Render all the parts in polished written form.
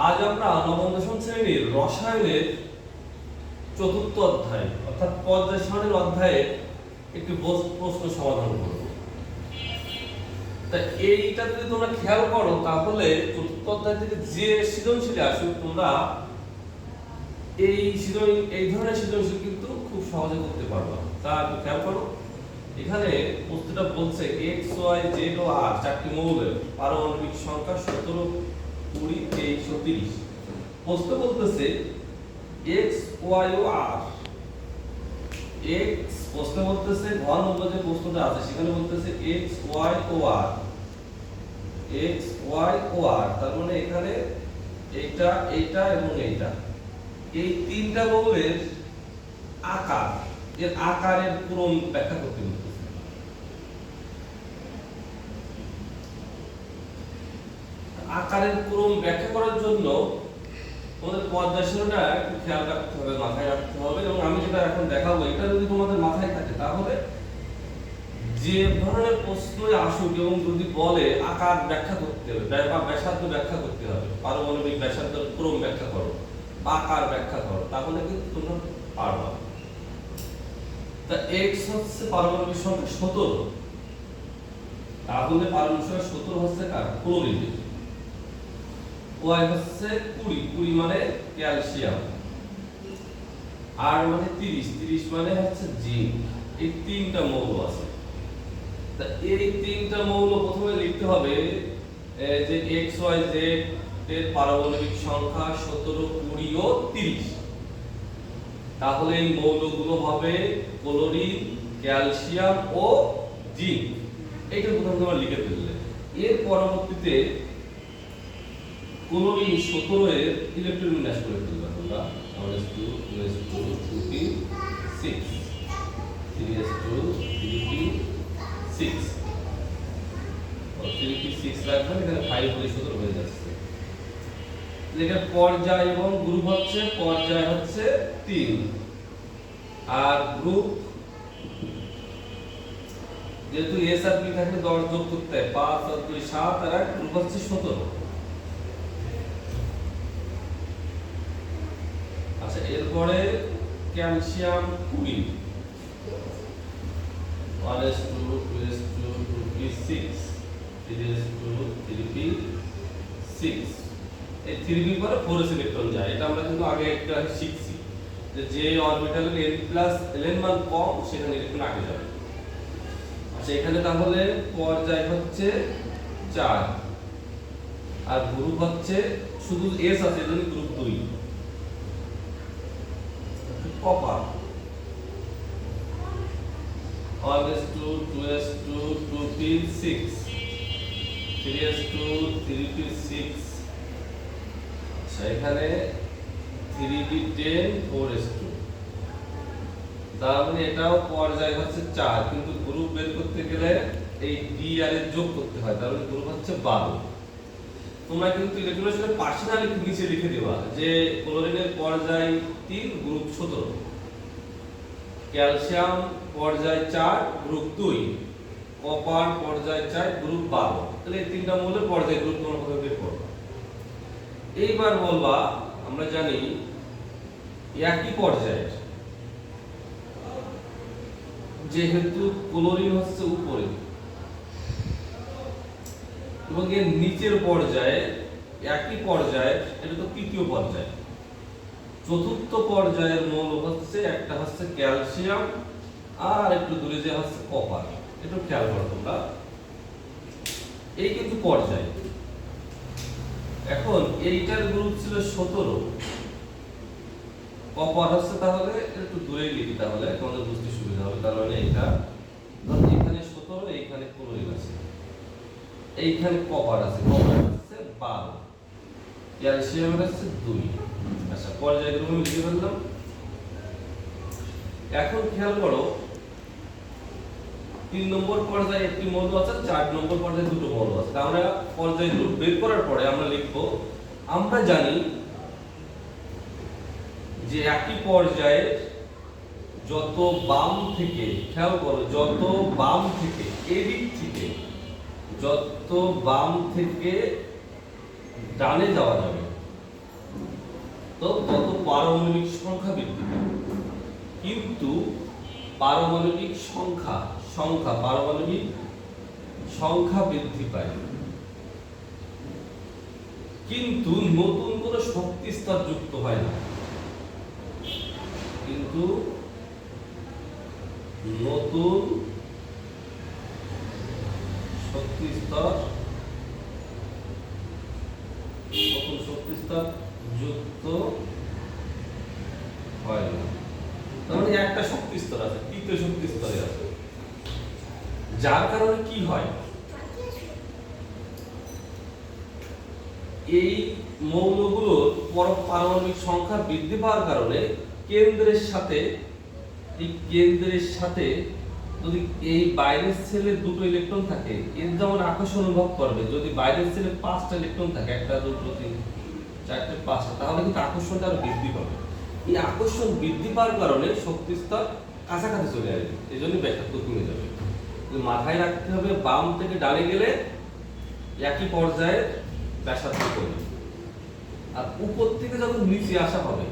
আজ আমরা নবম দশম শ্রেণীর রসায়নের চতুর্থ অধ্যায় অর্থাৎ পর্যায় সারণীর অধ্যায়ে একটি প্রশ্ন সমাধান করব। তা এইটা যদি তোমরা খেয়াল করো তাহলে চতুর্থ অধ্যায় থেকে যে সৃজনশীল আসুক তোমরা এই ধরনের সৃজনশীল কিন্তু খুব সহজে করতে পারবা। তা একটু খেয়াল করো, এখানে প্রশ্নটা বলছে এক্স ওয়াই জেড ও আর চারটি মৌলের পারমাণবিক সংখ্যা 17, 20, 23 ও 30। প্রশ্ন বলতেছে এক্স ওয়াই ও আর। এক্স প্রশ্ন বলতেছে ঘন নম্বর যে প্রশ্নটা আছে সেখানে বলতেছে এক্স ওয়াই ও আর, এক্স ওয়াই ও আর, তার মানে এখানে এইটা এইটা এবং এইটা, এই তিনটা মৌলের আকার, এর আকারের ক্রম ব্যাখ্যা করতে বলতেছে। আকারের ক্রম ব্যাখ্যা করার জন্য তোমাদের পর্যায় সারণীটা একটু খেয়াল রাখতে হবে, মাথায় রাখতে হবে, এবং আমি যেটা এখন দেখাবো এটা যদি তোমাদের মাথায় থাকে তাহলে যে ধরনের প্রশ্নই আসুক এবং যদি বলে আকার ব্যাখ্যা করতে হবে বা ব্যাসার্ধ ব্যাখ্যা করতে হবে, পারমাণবিক ব্যাসার্ধের ক্রম ব্যাখ্যা করো বা আকার ব্যাখ্যা করো, তাহলে কিন্তু তোমরা পারবা। তা x হচ্ছে পারমাণবিক সংখ্যা 17, তাহলে পারমাণবিক সংখ্যা 17 হচ্ছে কার? ক্লোরিনের। y হচ্ছে 20, 20 মানে ক্যালসিয়াম, আর মানে 30, 30 মানে হচ্ছে জিঙ্ক। এই তিনটা মৌল আছে। তা এই তিনটা মৌল প্রথমে লিখতে হবে যে x y z এর পারমাণবিক সংখ্যা 17, 20 ও 30। তাহলে এই মৌলগুলো হবে ক্লোরিন, ক্যালসিয়াম ও জিঙ্ক। এইটা প্রথমে তোমরা লিখে ফেললে। এর পরবর্তীতে ক্লোরিন 17 এর ইলেকট্রন বিন্যাস করে ফেলবে তোমরা। s2 2s2 2p6 3s2 3p6 ও 3p6 রাখবেন, এখানে 5 হলে 17 হয়ে যাচ্ছে। এখানে পর্যায় এবং গ্রুপ হচ্ছে, পর্যায় হচ্ছে 3 আর গ্রুপ যেহেতু এস আর পি থাকলে 10 যোগ করতে হয়, 5 আর 2 7 আর 1 গ্রুপ হচ্ছে 17। আচ্ছা, এরপরে calcium 20 1s2 2s2 2p6 3s2 3p6। এই 3p পরে 4s ইলেকট্রন যায়, এটা আমরা কিন্তু আগে একটা শিখছি যে অরবিটালের n প্লাস ln মান কম সেখানে ইলেকট্রন আগে যাবে। আচ্ছা, এখানে তাহলে পর্যায় হচ্ছে 4 আর গ্রুপ হচ্ছে শুধু s আছে এজন্য group 2। Copper 1s2 2s2 2p6 3s2 3p6। আচ্ছা, এখানে 3p10 4s2, তার মানে এটাও পর্যায় হচ্ছে 4, কিন্তু গ্রুপ বের করতে গেলে এই ডি আর এর যোগ করতে হয়, তার মানে গ্রুপ হচ্ছে 12। তোমরা কিন্তু ইলেকট্রনের সাথে পার্সোনালি নিচে লিখে দেবা যে ক্লোরিনের পর্যায় 3 গ্রুপ 17, ক্যালসিয়াম পর্যায় 4 গ্রুপ 2, কপার পর্যায় 4 গ্রুপ 12। তাহলে এই তিনটা মৌলের পর্যায় গ্রুপ তোমরা কোথায় বের করবে। এইবার বলবা আমরা জানি একই পর্যায়ের, যেহেতু ক্লোরিন হচ্ছে উপরে এবং এর নিচের পর্যায়ে একই পর্যায়ে, এটা তো তৃতীয় পর্যায়। চতুর্থ পর্যায়ের মৌল হচ্ছে একটা হচ্ছে ক্যালসিয়াম আর একটু দূরে যে হচ্ছে কপার। একটু খেয়াল করো তোমরা, এই কিন্তু পর্যায়। এখন এইটার গ্রুপ ছিল 17, কপার হচ্ছে, তাহলে একটু দূরে লিখি তাহলে তোমাদের বুঝতে সুবিধা হবে। তার মানে এইটা এখানে 17, এইখানে ক্লোরিন আছে, এইখানে কপার আছে, কপার হচ্ছে 12, ক্যালসিয়াম হচ্ছে 2। আচ্ছা, পর্যায়গুলো আমি লিখে ফেললাম। এখন খেয়াল করো 3 নম্বর পর্যায়ে একটি মৌল আছে, 4 নম্বর পর্যায়ে দুটো মৌল আছে। আমরা পর্যায় গ্রুপ বের করার পরে আমরা লিখব, আমরা জানি যে একই পর্যায়ের যত বাম থেকে, খেয়াল করো, যত বাম থেকে এদিক থেকে, যত বাম থেকে ডানে যাওয়া যাবে তো তত পারমাণবিক সংখ্যা বৃদ্ধি পায়। কিন্তু পারমাণবিক পারমাণবিক সংখ্যা বৃদ্ধি পায়, কিন্তু নতুন কোনো শক্তি স্তর যুক্ত হয় না। কিন্তু নতুন শক্তি স্তর যুক্ত হয় না। তার মানে একটা শক্তি স্তর আছে, তৃতীয় শক্তি স্তরে আছে, যার কারণে কি হয়, এই মৌলগুলোর পারমাণবিক সংখ্যা বৃদ্ধি পাওয়ার কারণে কেন্দ্রের সাথে যদি এই বাইরের সেলে দুটো ইলেকট্রন থাকে, এর যেমন আকর্ষণ অনুভব করবে। যদি বাইরের সেলে 5টা ইলেকট্রন থাকে, 1 2 3 4 5টা, তাহলে কিন্তু আকর্ষণটা আরো বৃদ্ধি পাবে। এই আকর্ষণ বৃদ্ধি পাওয়ার কারণে শক্তি স্তর কাছাকাছি চলে আসবে, এই জন্য ব্যাসার্ধ কমে যাবে। মাথায় রাখতে হবে, বাম থেকে ডানে গেলে একই পর্যায়ে ব্যাসার্ধ কমবে, আর উপর থেকে যখন নিচে আসা হবে,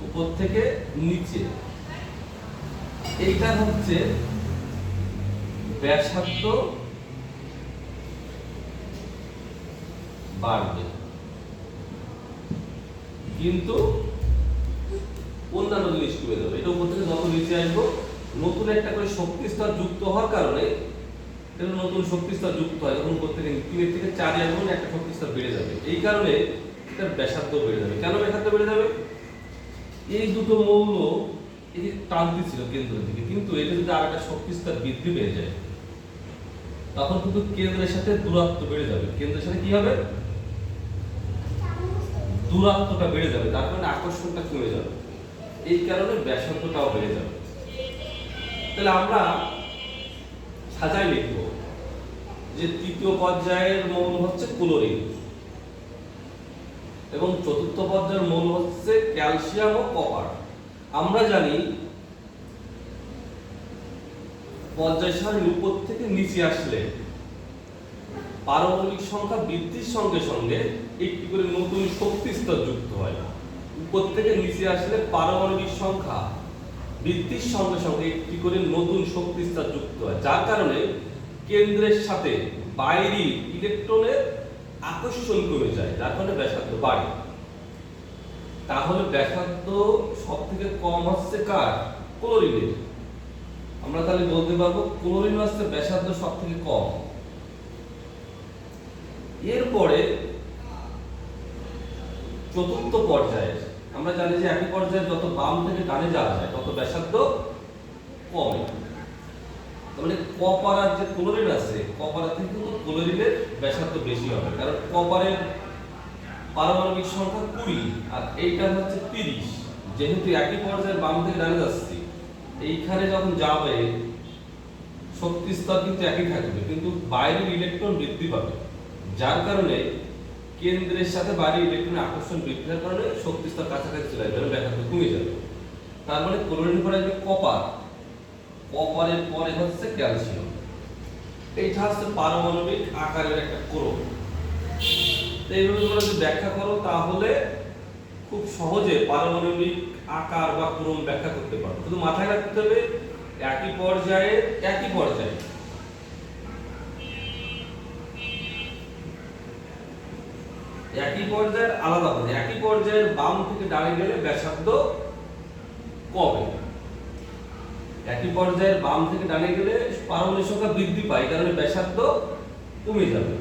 উপর থেকে নিচে, এইটা হচ্ছে ব্যাসার্ধ বাড়বে, কিন্তু অন্যান্য জিনিস কমে যাবে। এটা উপর থেকে যত নিচে আসবো, নতুন একটা করে শক্তি স্তর যুক্ত হওয়ার কারণে, নতুন শক্তি স্তর যুক্ত হয় যখন উপর থেকে 3 থেকে 4 আসবো, একটা শক্তি স্তর বেড়ে যাবে। এই কারণে এটার ব্যাসার্ধ বেড়ে যাবে। কেন ব্যাসার্ধ বেড়ে যাবে? এই দুটো মৌল এটি টানতে ছিল কেন্দ্রের দিকে, কিন্তু এটা যদি আর একটা শক্তি স্তর বৃদ্ধি পেয়ে যায়, তখন কিন্তু কেন্দ্রের সাথে দূরত্ব বেড়ে যাবে। কেন্দ্রের সাথে কি হবে? দূরত্বটা বেড়ে যাবে, তার কারণে আকর্ষণটা কমে যাবে। এই কারণে ব্যাসার্ধটাও বেড়ে যাবে। তাহলে আমরা সাজাই লিখব যে তৃতীয় পর্যায়ের মৌল হচ্ছে ক্লোরিন, এবং চতুর্থ পর্যায়ের মৌল হচ্ছে ক্যালসিয়াম ও কপার। আমরা জানি পর্যায় সারণীর উপর থেকে নিচে আসলে পারমাণবিক সংখ্যা বৃদ্ধির সঙ্গে সঙ্গে একটি করে নতুন শক্তি স্তর যুক্ত হয়। উপর থেকে নিচে আসলে পারমাণবিক সংখ্যা বৃদ্ধির সঙ্গে সঙ্গে একটি করে নতুন শক্তি স্তর যুক্ত হয়, যার কারণে কেন্দ্রের সাথে বাইরের ইলেকট্রনের আকর্ষণ কমে যায়, যার কারণে ব্যাসার্ধ বাড়ে। তাহলে ব্যাসার্ধ সব থেকে কম হচ্ছে কার? ক্লোরিনের। আমরা তাহলে বলতে পারবো ক্লোরিন হচ্ছে ব্যাসার্ধ সব থেকে কম। এরপরে চতুর্থ পর্যায়ে আমরা জানি যে একই পর্যায়ে যত বাম থেকে ডানে যাওয়া যায় তত ব্যাসার্ধ কমে। তাহলে কপার আর যে ক্লোরিন আছে, কপারের থেকে কিন্তু ক্লোরিনের ব্যাসার্ধ বেশি হবে, কারণ কপারের পারমাণবিক সংখ্যা 20 আর এইটা হচ্ছে 30। যেহেতু একই পর্যায়ে বাম থেকে ডানে যাচ্ছি, এইখানে যখন যাবে শক্তি স্তর কিন্তু একই থাকবে, কিন্তু বাইরের ইলেকট্রন বৃদ্ধি পাবে, যার কারণে কেন্দ্রের সাথে বাইরের ইলেকট্রনের আকর্ষণ বৃদ্ধির কারণে শক্তি স্তর কাছাকাছি চলে যাবে, ব্যাসার্ধ কমে যাবে। তার মানে ক্লোরিন পরে আসবে কপার, কপারের পরে হচ্ছে ক্যালসিয়াম। এইটা হচ্ছে পারমাণবিক আকারের একটা ক্রম। এইভাবে তোমরা যদি ব্যাখ্যা করো, তাহলে খুব সহজে পারমাণবিক আকার বা ক্রম ব্যাখ্যা করতে পারো। শুধু মাথায় রাখতে হবে একই পর্যায়ে আলাদা হবে। একই পর্যায়ের বাম থেকে ডানে গেলে ব্যাসার্ধ কমে, একই পর্যায়ের বাম থেকে ডানে গেলে পারমাণবিক সংখ্যা বৃদ্ধি পায়, কারণে ব্যাসার্ধ কমে যাবে।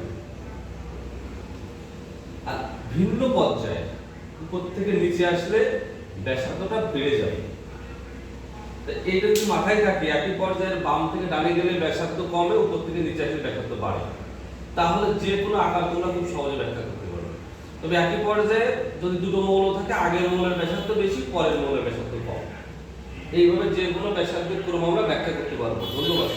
আর ভিন্ন পর্যায়ে উপর থেকে নিচে আসলে ব্যাসার্ধটা বেড়ে যাবে। এইটা যদি মাথায় থাকে, একই পর্যায়ের বাম থেকে ডানে গেলে ব্যাসার্ধ কমে, উপর থেকে নিচে আসলে ব্যাসার্ধ বাড়ে, তাহলে যে কোনো আকার তোমরা খুব সহজে ব্যাখ্যা করতে পারবে। তবে একই পর্যায়ে যদি দুটো মৌল থাকে, আগের মৌলের ব্যাসার্ধ বেশি, পরের মৌলের ব্যাসার্ধ কম, এইভাবে যে কোনো ব্যাসার্ধের ক্রম আমরা ব্যাখ্যা করতে পারবো। ধন্যবাদ।